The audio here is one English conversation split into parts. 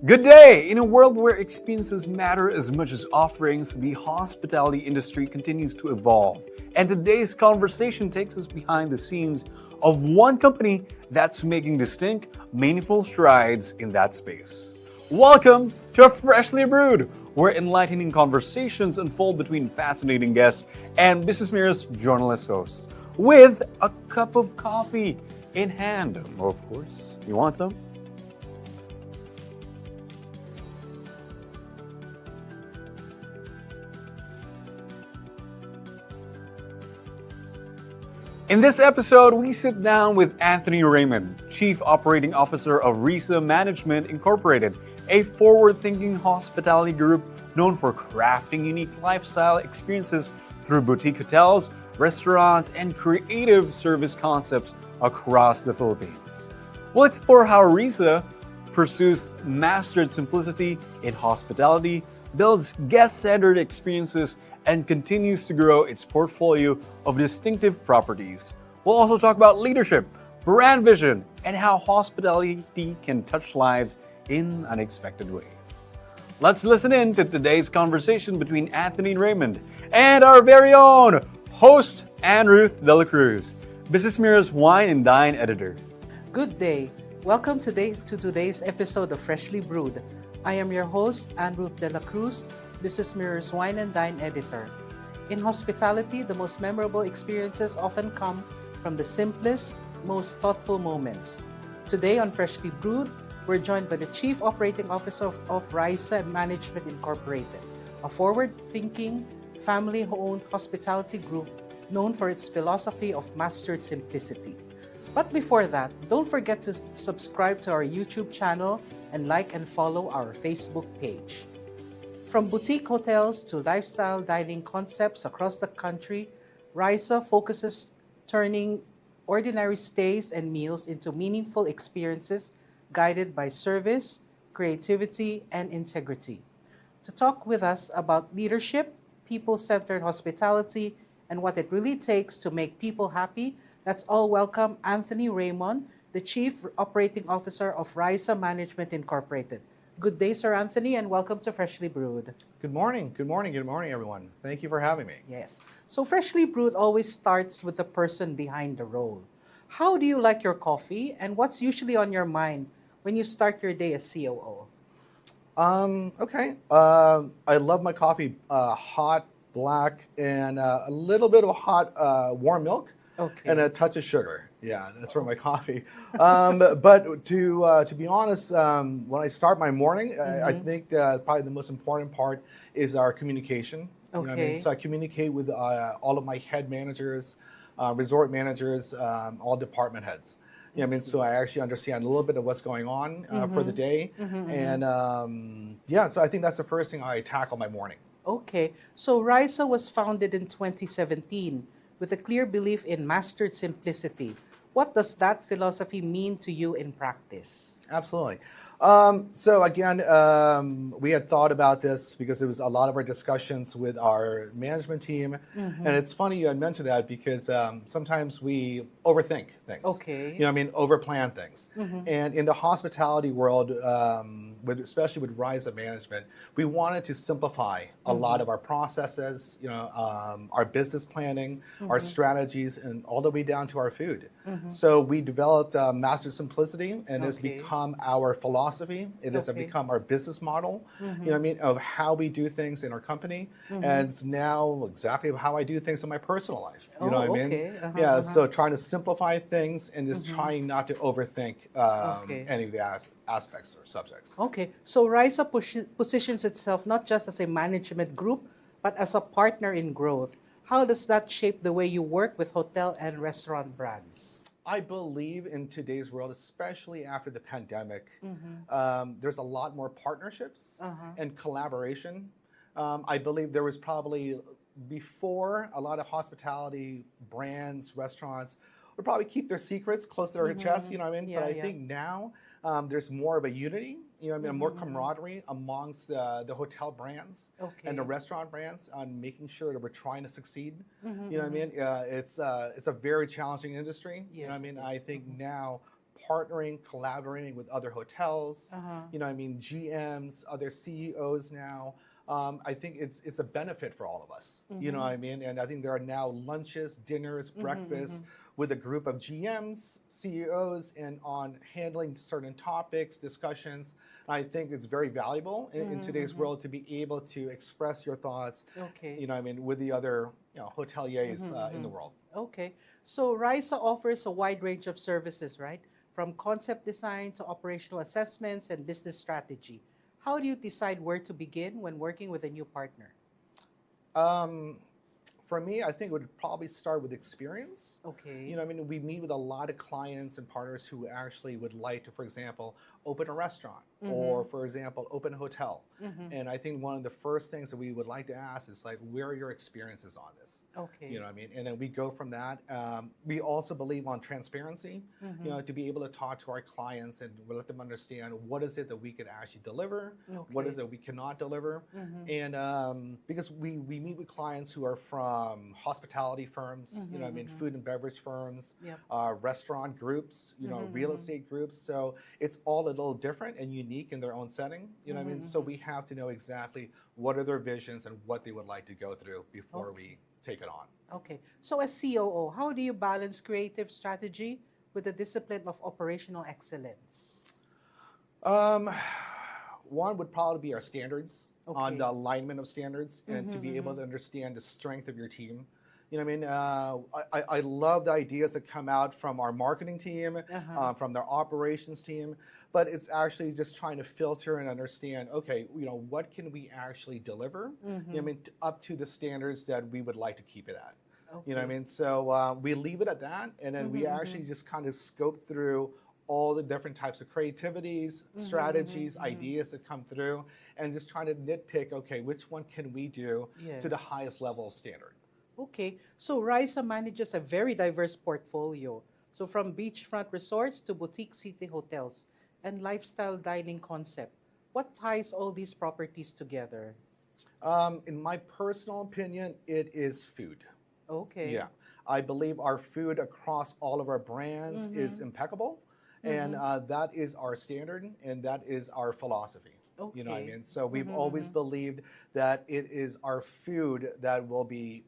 Good day! In a world where experiences matter as much as offerings, the hospitality industry continues to evolve. And today's conversation takes us behind the scenes of one company that's making distinct, meaningful strides in that space. Welcome to Freshly Brewed, where enlightening conversations unfold between fascinating guests and BusinessMirror's journalist hosts, with a cup of coffee in hand. Of course, you want some? In this episode, we sit down with Anthony Raymond, Chief Operating Officer of Riesa Management Incorporated, a forward-thinking hospitality group known for crafting unique lifestyle experiences through boutique hotels, restaurants, and creative service concepts across the Philippines. We'll explore how Riesa pursues mastered simplicity in hospitality, builds guest-centered experiences, and continues to grow its portfolio of distinctive properties. We'll also talk about leadership, brand vision, and how hospitality can touch lives in unexpected ways. Let's listen in to today's conversation between Anthony Raymond and our very own host, Anne Ruth Dela Cruz, BusinessMirror's Wine and Dine editor. Good day. Welcome to today's episode of Freshly Brewed. I am your host, Anne Ruth Dela Cruz, BusinessMirror's Wine and Dine editor. In hospitality, the most memorable experiences often come from the simplest, most thoughtful moments. Today on Freshly Brewed, we're joined by the Chief Operating Officer of Riesa Management Incorporated, a forward-thinking, family-owned hospitality group known for its philosophy of mastered simplicity. But before that, don't forget to subscribe to our YouTube channel and like and follow our Facebook page. From boutique hotels to lifestyle dining concepts across the country, Riesa focuses turning ordinary stays and meals into meaningful experiences guided by service, creativity, and integrity. To talk with us about leadership, people-centered hospitality, and what it really takes to make people happy, let's all welcome Anthony Raymond, the Chief Operating Officer of Riesa Management Incorporated. Good day, Sir Anthony, and welcome to Freshly Brewed. Good morning, everyone. Thank you for having me. Yes. So Freshly Brewed always starts with the person behind the role. How do you like your coffee, and what's usually on your mind when you start your day as COO? Okay. I love my coffee hot, black, and a little bit of hot warm milk, and a touch of sugar. Yeah, that's for my coffee. But to be honest, when I start my morning, I think probably the most important part is our communication. You know what I mean? So I communicate with all of my head managers, resort managers, all department heads. You know what I mean? So I actually understand a little bit of what's going on for the day. And so I think that's the first thing I tackle my morning. Okay. So Riesa was founded in 2017 with a clear belief in mastered simplicity. What does that philosophy mean to you in practice? Absolutely. So again, we had thought about this because it was a lot of our discussions with our management team. And it's funny you had mentioned that because sometimes we overthink things. You know what I mean? Overplan things. And in the hospitality world, especially with Riesa Management, we wanted to simplify a lot of our processes, our business planning, our strategies, and all the way down to our food. So we developed Master Simplicity, and it's become our philosophy. It has become our business model, you know what I mean, of how we do things in our company. And it's now exactly how I do things in my personal life. You know what I mean? So trying to simplify things and just trying not to overthink any of the aspects or subjects. Okay, so Riesa positions itself not just as a management group, but as a partner in growth. How does that shape the way you work with hotel and restaurant brands? I believe in today's world, especially after the pandemic, there's a lot more partnerships and collaboration. I believe there was probably before a lot of hospitality brands, restaurants would probably keep their secrets close to their chest, you know what I mean? But I think now there's more of a unity, you know what I mean, more camaraderie amongst the hotel brands and the restaurant brands on making sure that we're trying to succeed. You know what I mean? It's a very challenging industry. You know what I mean? I think now partnering, collaborating with other hotels, GMs, other CEOs now. I think it's a benefit for all of us. You know what I mean? And I think there are now lunches, dinners, breakfasts with a group of GMs, CEOs, and on handling certain topics, discussions. I think it's very valuable in today's world to be able to express your thoughts. Okay. With the other hoteliers in the world. Okay. So Riesa offers a wide range of services, right? From concept design to operational assessments and business strategy. How do you decide where to begin when working with a new partner? For me, I think it would probably start with experience. Okay. We meet with a lot of clients and partners who actually would like to, for example, open a restaurant or, for example, open a hotel. And I think one of the first things that we would like to ask is like, where are your experiences on this? Okay. And then we go from that. We also believe on transparency, to be able to talk to our clients and let them understand what is it that we could actually deliver, what is it that we cannot deliver. And because we meet with clients who are from hospitality firms, food and beverage firms, restaurant groups, real estate groups. So it's all a little different and unique in their own setting. So we have to know exactly what are their visions and what they would like to go through before we take it on. Okay. So as COO, how do you balance creative strategy with the discipline of operational excellence? One would probably be our standards on the alignment of standards and to be able to understand the strength of your team. I love the ideas that come out from our marketing team, from their operations team, but it's actually just trying to filter and understand, okay, what can we actually deliver? Up to the standards that we would like to keep it at. Okay. So we leave it at that, and then we actually just kind of scope through all the different types of creativities, strategies, ideas that come through, and just trying to nitpick, okay, which one can we do to the highest level of standard? Okay, so Riesa manages a very diverse portfolio. So from beachfront resorts to boutique city hotels and lifestyle dining concept. What ties all these properties together? In my personal opinion, it is food. Okay. Yeah, I believe our food across all of our brands is impeccable, and that is our standard and that is our philosophy. Okay. You know what I mean? So we've always believed that it is our food that will be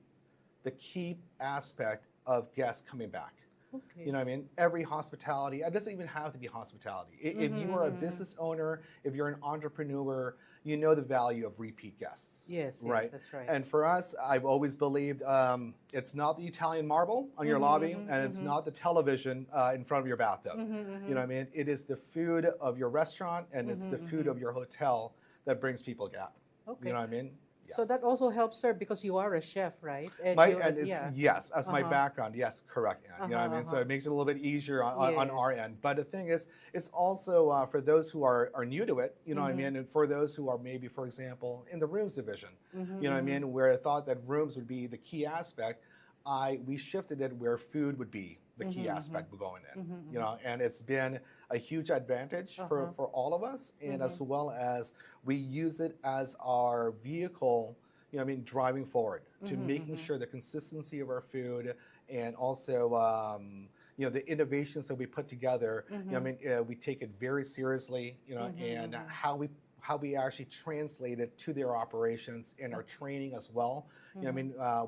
the key aspect of guests coming back. Okay. You know what I mean? Every hospitality, it doesn't even have to be hospitality. If you are a business owner, if you're an entrepreneur, you know the value of repeat guests. Yes, right? That's right. And for us, I've always believed it's not the Italian marble on your lobby, and it's not the television in front of your bathtub. You know what I mean? It is the food of your restaurant, and it's the food of your hotel that brings people back. Okay. You know what I mean? Yes. So that also helps, sir, because you are a chef, right? And Yes, that's my background. Yes, correct. Anne. You know what I mean? So it makes it a little bit easier on our end. But the thing is, it's also for those who are new to it, you know what I mean? And for those who are maybe, for example, in the rooms division, you know what I mean? Where I thought that rooms would be the key aspect, we shifted it where food would be the key aspect going in, and it's been a huge advantage for all of us, and as well as we use it as our vehicle, driving forward to making sure the consistency of our food and also, the innovations that we put together, we take it very seriously, and how we actually translate it to their operations and our training as well,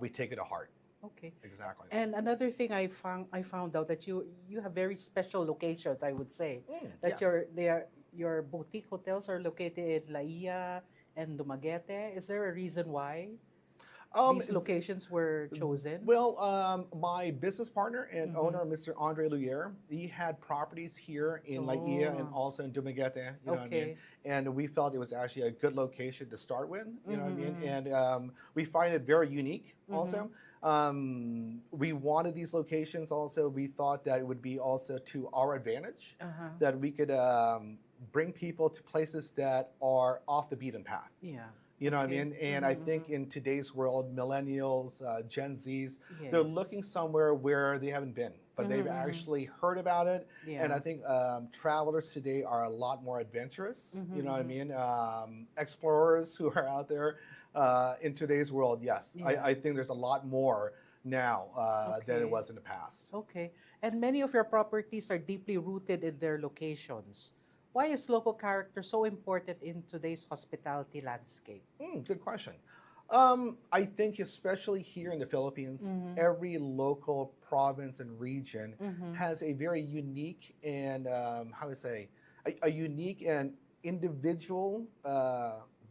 we take it to heart. Okay. Exactly. And another thing I found out that you have very special locations, I would say. That yes. your boutique hotels are located in La Ia and Dumaguete. Is there a reason why these locations were chosen? Well, my business partner and owner, Mr. Andre Luyer, he had properties here in La Ia and also in Dumaguete, you know what I mean? And we felt it was actually a good location to start with, you know what I mean? And we find it very unique also. We wanted these locations also. We thought that it would be also to our advantage, that we could bring people to places that are off the beaten path. Yeah. You know what I mean? And I think in today's world, millennials, Gen Zs, they're looking somewhere where they haven't been, but they've actually heard about it. Yeah. And I think travelers today are a lot more adventurous, you know what I mean? Explorers who are out there in today's world, yes. I think there's a lot more now than it was in the past. Okay. And many of your properties are deeply rooted in their locations. Why is local character so important in today's hospitality landscape? Good question. I think especially here in the Philippines, every local province and region has a very unique and how to say a unique and individual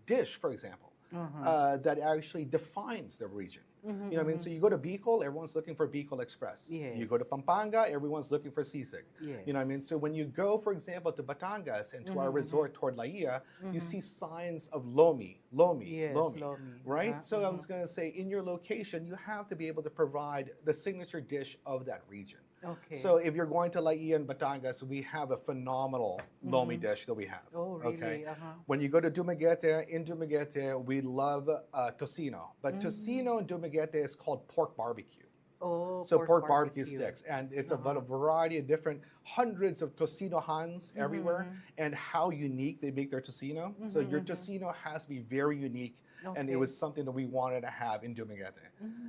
dish, for example, that actually defines the region. You know what I mean? So you go to Bicol, everyone's looking for Bicol Express. Yes. You go to Pampanga, everyone's looking for sisig. Yes. You know what I mean? So when you go, for example, to Batangas and to our resort toward Laia, you see signs of lomi, Yes, lomi, lomi. right? So I was going to say, in your location, you have to be able to provide the signature dish of that region. Okay. So if you're going to Laia and Batangas, we have a phenomenal lomi dish that we have. Oh, really? Okay. Uh-huh. When you go to Dumaguete, in Dumaguete, we love tocino. But tocino in Dumaguete is called pork barbecue. Oh, So pork barbecue sticks, and it's about a variety of different hundreds of tocino hands everywhere, and how unique they make their tocino. So your tocino has to be very unique, and Okay. it was something that we wanted to have in Dumaguete.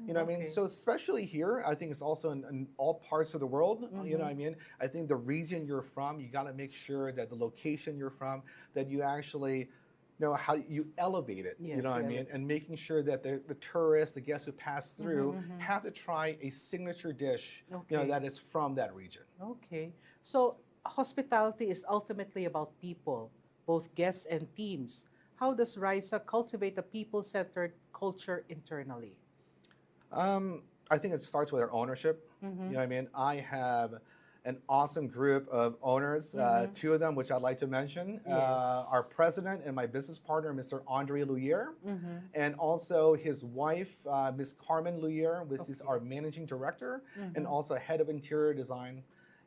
You know what I mean? okay. So especially here, I think it's also in all parts of the world. You know what I mean? I think the region you're from, you got to make sure that the location you're from, that you actually know how you elevate it, you Yes, know what I you mean? And making sure that the tourists, the guests who pass through, have to try a signature dish, you know, Okay. that is from that region. Okay. So hospitality is ultimately about people, both guests and teams. How does Riesa cultivate a people-centered culture internally? I think it starts with our ownership. You know what I mean? I have an awesome group of owners, two of them, which I'd like to mention. Yes. Our president and my business partner, Mr. Andre Luyer, and also his wife, Ms. Carmen Luyer, which is our managing director and also head of interior design.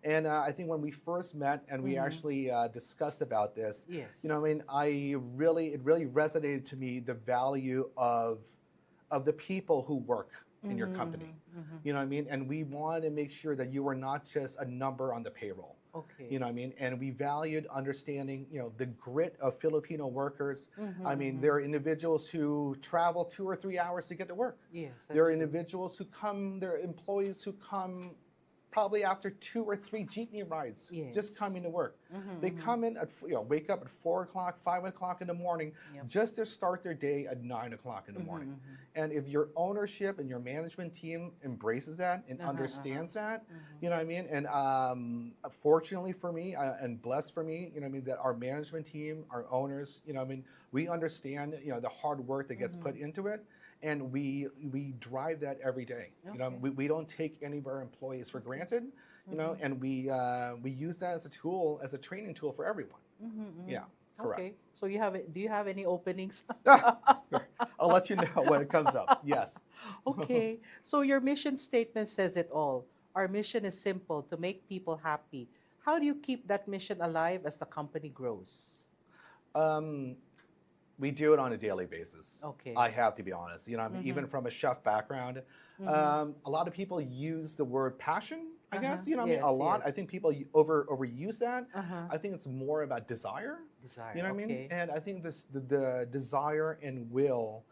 And I think when we first met and we actually discussed about this, Yes. you know, I mean, it really resonated to me the value of the people who work in your company. You know what I mean? And we wanted to make sure that you were not just a number on the payroll. Okay. You know what I mean? And we valued understanding, you know, the grit of Filipino workers. I mean, there are individuals who travel 2 or 3 hours to get to work. Yes. There are individuals who come, there are employees who come probably after 2 or 3 jeepney rides, Yes. just coming to work. They come in at, wake up at 4 o'clock, 5 o'clock in the morning, just to start their day at 9 o'clock in the morning. And if your ownership and your management team embraces that and understands that, you know what I mean? And fortunately for me, and blessed for me, you know what I mean, that our management team, our owners, you know what I mean, we understand, you know, the hard work that gets put into it. And we drive that every day. You know, we don't take any of our employees for granted. You know, and we use that as a tool, as a training tool for everyone. Yeah, correct. Okay. So do you have any openings? I'll let you know when it comes up. Yes. Okay. So your mission statement says it all. Our mission is simple: to make people happy. How do you keep that mission alive as the company grows? We do it on a daily basis. Okay. I have to be honest. You know, I mean, even from a chef background, a lot of people use the word passion. I guess you know, what I mean, a lot. Yes. I think people overuse that. I think it's more about desire. Desire. You know what I okay. mean? And I think the desire and will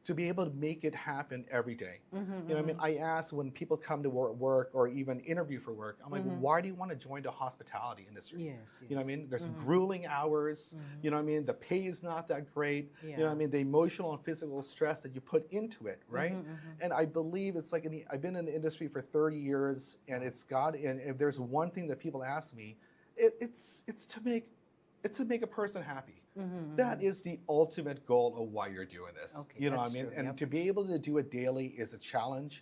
to be able to make it happen every day. You know what I mean? I ask when people come to work or even interview for work, I'm like, why do you want to join the hospitality industry? Yes. You know what I mean? There's grueling hours. You know what I mean? The pay is not that great. You know Yeah. what I mean? The emotional and physical stress that you put into it, right? And I believe it's like I've been in the industry for 30 years, and and if there's one thing that people ask me, it's to make a person happy. That is the ultimate goal of why you're doing this. Okay, you know what I that's mean? true, And yep. to be able to do it daily is a challenge.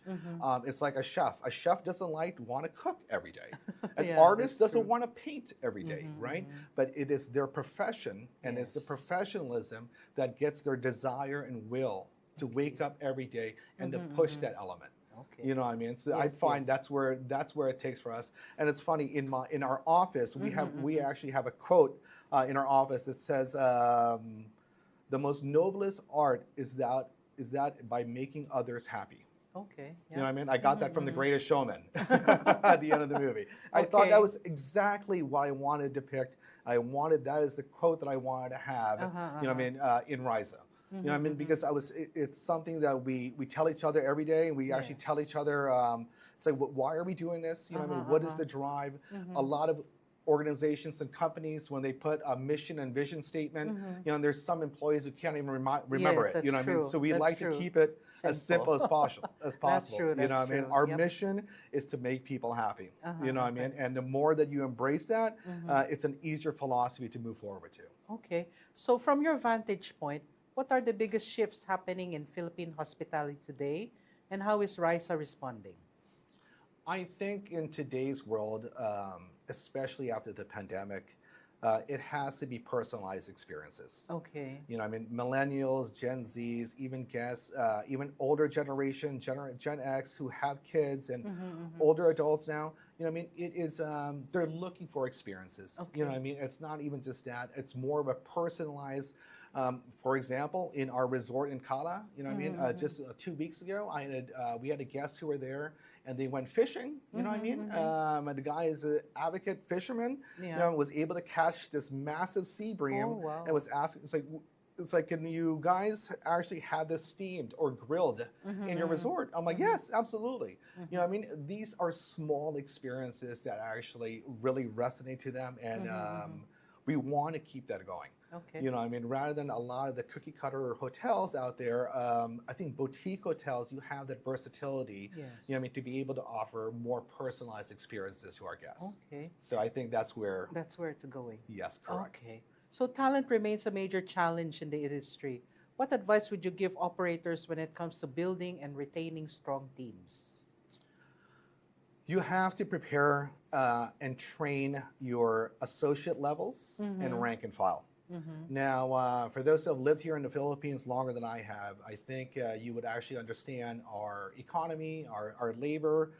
It's like a chef. A chef doesn't want to cook every day. An Yeah, artist that's doesn't true. want to paint every day, right? But it is their profession and it's the Yes. professionalism that gets their desire and will to wake up every day and to push that element. Okay. You know what I mean? So I Yes, find yes. that's where it takes for us. And it's funny in our office we actually have a quote in our office that says the most noblest art is that by making others happy. Okay. You know what I mean? I got that from The Greatest Showman at the end of the movie. I thought Okay. that was exactly what I wanted to depict. That is the quote that I wanted to have. You know what I mean? In Riesa. You know what I mean? Because it's something that we tell each other every day. We actually Yes. tell each other. It's like, why are we doing this? You know, what I mean, what is the drive? A lot of organizations and companies, when they put a mission and vision statement, you know, there's some employees who can't even remember Yes, it. You know what I mean? that's So we true. like to That's keep it true. as simple as possible. true, You know what I that's mean? true. Our Yep. mission is to make people happy. You know what I mean? And the more that you embrace that, it's an easier philosophy to move forward to. Okay. So from your vantage point, what are the biggest shifts happening in Philippine hospitality today, and how is Riesa responding? I think in today's world, especially after the pandemic, it has to be personalized experiences. Okay. You know, I mean, millennials, Gen Zs, even guests, even older generation, Gen X who have kids and older adults now, you know, I mean, it is, they're looking for experiences. Okay. You know, I mean, it's not even just that, it's more of a personalized, for example, in our resort in Kala, you know what I mean? Just 2 weeks ago, we had a guest who were there and they went fishing, you know what I mean? And the guy is an advocate fisherman, you know, was able to catch this massive sea bream wow. and was asking, it's like, can you guys actually have this steamed or grilled in your resort? I'm like, yes, absolutely. You know what I mean? These are small experiences that actually really resonate to them, and we want to keep that going. Okay. You know, I mean, rather than a lot of the cookie cutter hotels out there, I think boutique hotels, you have that versatility, Yes. you know, I mean, to be able to offer more personalized experiences to our guests. Okay. So I think that's where, That's where it's going. yes, correct. Okay. So talent remains a major challenge in the industry. What advice would you give operators when it comes to building and retaining strong teams? You have to prepare and train your associate levels and rank and file. Now, for those who have lived here in the Philippines longer than I have, I think you would actually understand our economy, our labor,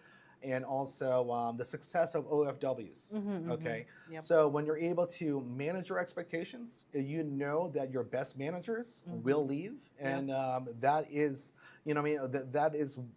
and also the success of OFWs. Okay, Yep. so when you're able to manage your expectations, you know that your best managers will leave, and that is, you know, what I mean,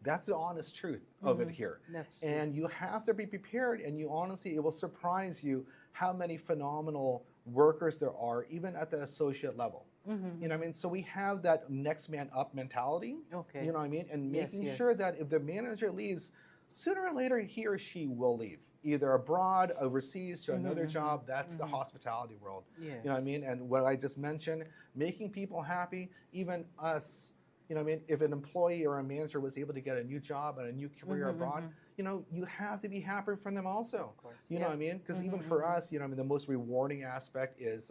that's the honest truth of it here. That's true. And you have to be prepared, and you honestly, it will surprise you how many phenomenal workers there are, even at the associate level. You know what I mean? So we have that next man up mentality. Okay. You know what I mean? And Yes, making yes. sure that if the manager leaves, sooner or later he or she will leave, either abroad, overseas to another job. That's the hospitality world. You know what I Yes. mean? And what I just mentioned, making people happy, even us. You know what I mean? If an employee or a manager was able to get a new job and a new career abroad, you know, you have to be happy for them also. course. You know Yep. what I mean? Because even for us, you know, I mean, the most rewarding aspect is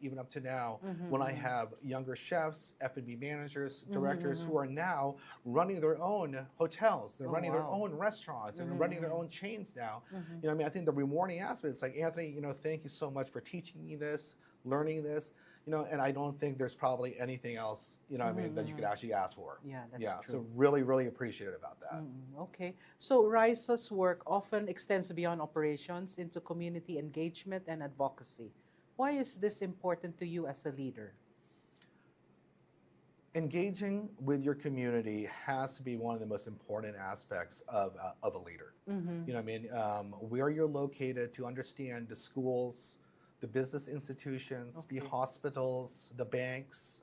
even up to now when I have younger chefs, F&B managers, directors who are now running their own hotels. They're running their wow. own restaurants and running their own chains now. You know what I mean? I think the rewarding aspect is like, Anthony, you know, thank you so much for teaching me this, learning this. You know, and I don't think there's probably anything else, you know what I mean, that you could actually ask for. Yeah, that's So true. really, really appreciative about that. Okay. So Riesa's work often extends beyond operations into community engagement and advocacy. Why is this important to you as a leader? Engaging with your community has to be one of the most important aspects of a leader. You know what I mean? Where you're located, to understand the schools, the business institutions, the hospitals, the banks,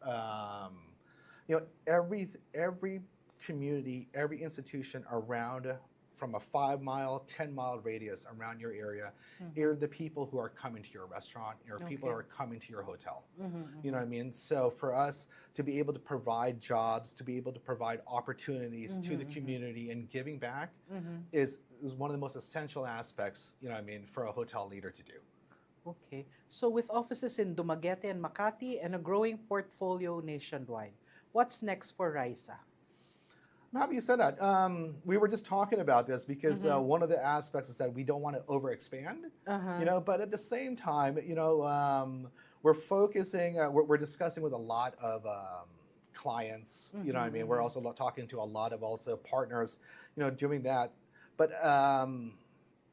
you know, every community, every institution around from a 5-mile, 10-mile radius around your area are the people who are coming to your restaurant, or people who are coming to your hotel. You know what I mean? So for us to be able to provide jobs, to be able to provide opportunities to the community and giving back is one of the most essential aspects, you know what I mean, for a hotel leader to do. Okay. So with offices in Dumaguete and Makati and a growing portfolio nationwide, what's next for Riesa? I'm happy you said that. We were just talking about this because one of the aspects is that we don't want to overexpand, you know, but at the same time, you know, we're focusing, we're discussing with a lot of clients, you know what I mean? We're also talking to a lot of also partners, you know, doing that. But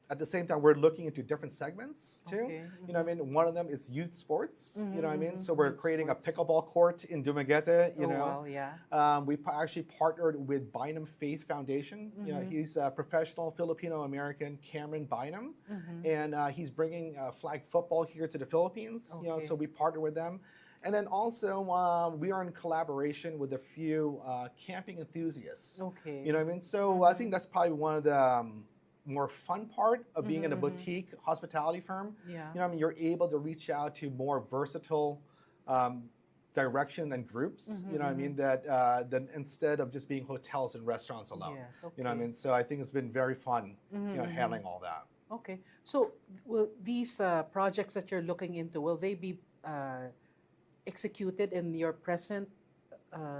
at the same time, we're looking into different segments too. Okay. You know what I mean? One of them is youth sports, you know what I mean? So we're creating a pickleball court in Dumaguete, you know. Wow, yeah. We actually partnered with Bynum Faith Foundation. You know, he's a professional Filipino-American, Cameron Bynum, and he's bringing flag football here to the Philippines. You know, Okay. so we partner with them. And then also, we are in collaboration with a few camping enthusiasts. Okay. You know what I mean? So I think that's probably one of the more fun part of being in a boutique hospitality firm. Yeah. You know what I mean? You're able to reach out to more versatile direction and groups. You know what I mean? That instead of just being hotels and restaurants alone. Yes, You know what I mean? So I think it's been very fun, you know, handling all that. Okay. So will these projects that you're looking into, will they be executed in your present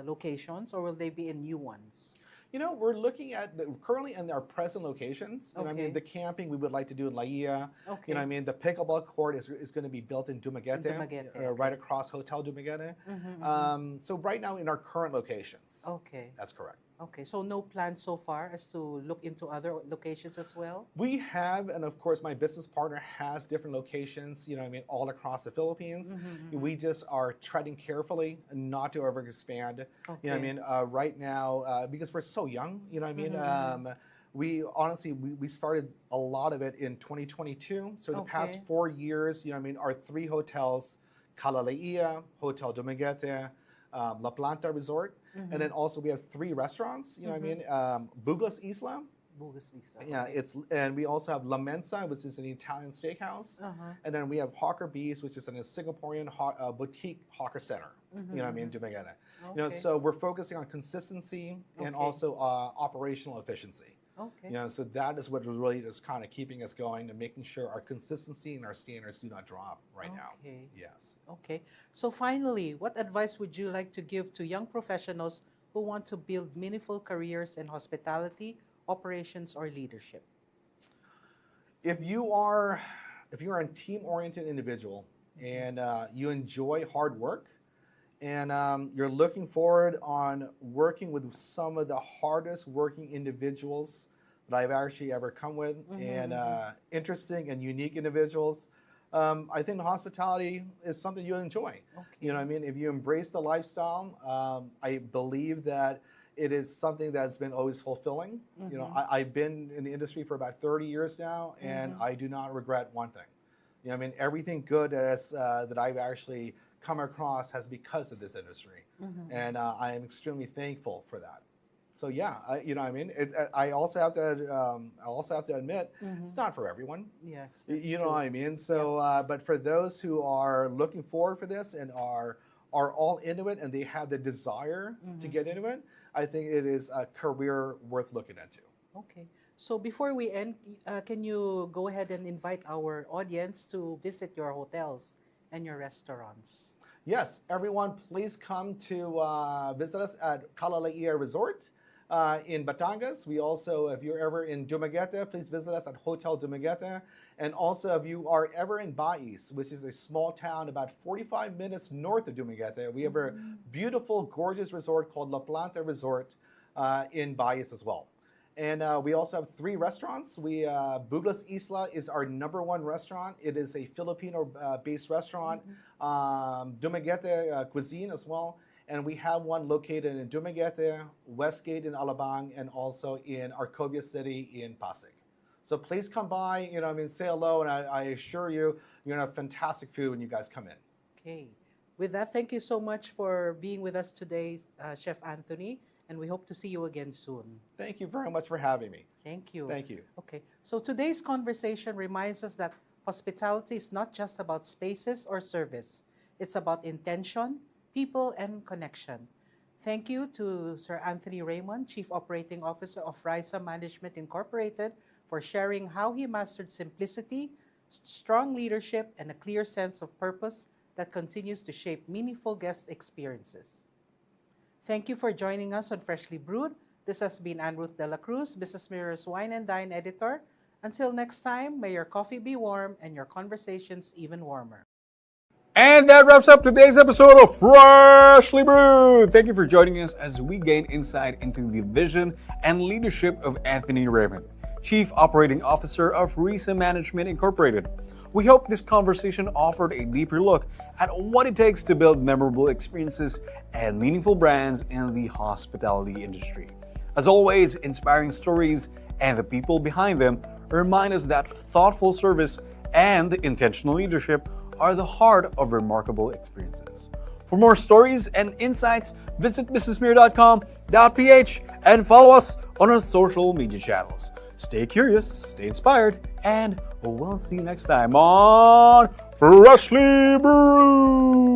locations, or will they be in new ones? You know, we're looking at currently in our present locations. You know what I Okay. mean? The camping we would like to do in Laia. Okay. You know what I mean? The pickleball court is going to be built in Dumaguete, Dumaguete, right across Hotel Dumaguete. So right now in our current locations. Okay. That's correct. Okay. So no plans so far as to look into other locations as well? We have, and of course, my business partner has different locations, you know what I mean, all across the Philippines. We just are treading carefully not to overexpand. You know what I mean? Right now, because we're so young, you know what I mean? We honestly, we started a lot of it in 2022. So the past Okay. 4 years, you know what I mean, our 3 hotels, Kalalaia, Hotel Dumaguete, La Planta Resort, and then also we have 3 restaurants, you know what I mean? Buglas Isla, Bugas Vista. yeah, and we also have La Mensa, which is an Italian steakhouse, and then we have Hawker Bees, which is a Singaporean boutique hawker center. You know what I mean, Dumaguete. You know, Okay. so we're focusing on consistency and Okay. also operational efficiency. Okay. You know, so that is what is really just kind of keeping us going and making sure our consistency and our standards do not drop right now. Okay. Yes. Okay. So finally, what advice would you like to give to young professionals who want to build meaningful careers in hospitality, operations, or leadership? If you're a team-oriented individual and you enjoy hard work and you're looking forward on working with some of the hardest working individuals that I've actually ever come with and interesting and unique individuals, I think hospitality is something you'll enjoy. You know what I mean? If you embrace the lifestyle, I believe that it is something that's been always fulfilling. You know, I've been in the industry for about 30 years now, and I do not regret one thing. You know, I mean, everything good that I've actually come across has because of this industry, and I am extremely thankful for that. So yeah, you know, what I mean, I also have to admit, it's not for everyone. Yes. You know what I mean? So, but for those who are looking forward for this and are all into it and they have the desire to get into it, I think it is a career worth looking into. Okay. So before we end, can you go ahead and invite our audience to visit your hotels and your restaurants? Yes, everyone, please come to visit us at Kalalaia Resort in Batangas. We also, if you're ever in Dumaguete, please visit us at Hotel Dumaguete. And also, if you are ever in Bais, which is a small town about 45 minutes north of Dumaguete, we have a beautiful, gorgeous resort called La Planta Resort in Bais as well. And we also have 3 restaurants. Buglas Isla is our #1 restaurant. It is a Filipino-based restaurant, Dumaguete cuisine as well. And we have one located in Dumaguete, Westgate in Alabang, and also in Arcovia City in Pasig. So please come by, you know, I mean, say hello, and I assure you, you're gonna have fantastic food when you guys come in. Okay. With that, thank you so much for being with us today, Chef Anthony, and we hope to see you again soon. Thank you very much for having me. Thank you. Thank you. Okay. So today's conversation reminds us that hospitality is not just about spaces or service. It's about intention, people, and connection. Thank you to Sir Anthony Raymond, Chief Operating Officer of Riesa Management Incorporated, for sharing how he mastered simplicity, strong leadership, and a clear sense of purpose that continues to shape meaningful guest experiences. Thank you for joining us on Freshly Brewed. This has been Anne Ruth Dela Cruz, BusinessMirror's Wine and Dine editor. Until next time, may your coffee be warm and your conversations even warmer. And that wraps up today's episode of Freshly Brewed. Thank you for joining us as we gain insight into the vision and leadership of Anthony Raymond, Chief Operating Officer of Riesa Management Incorporated. We hope this conversation offered a deeper look at what it takes to build memorable experiences and meaningful brands in the hospitality industry. As always, inspiring stories and the people behind them remind us that thoughtful service and intentional leadership are the heart of remarkable experiences. For more stories and insights, visit businessmirror.com.ph and follow us on our social media channels. Stay curious, stay inspired, and we'll see you next time on Freshly Brewed.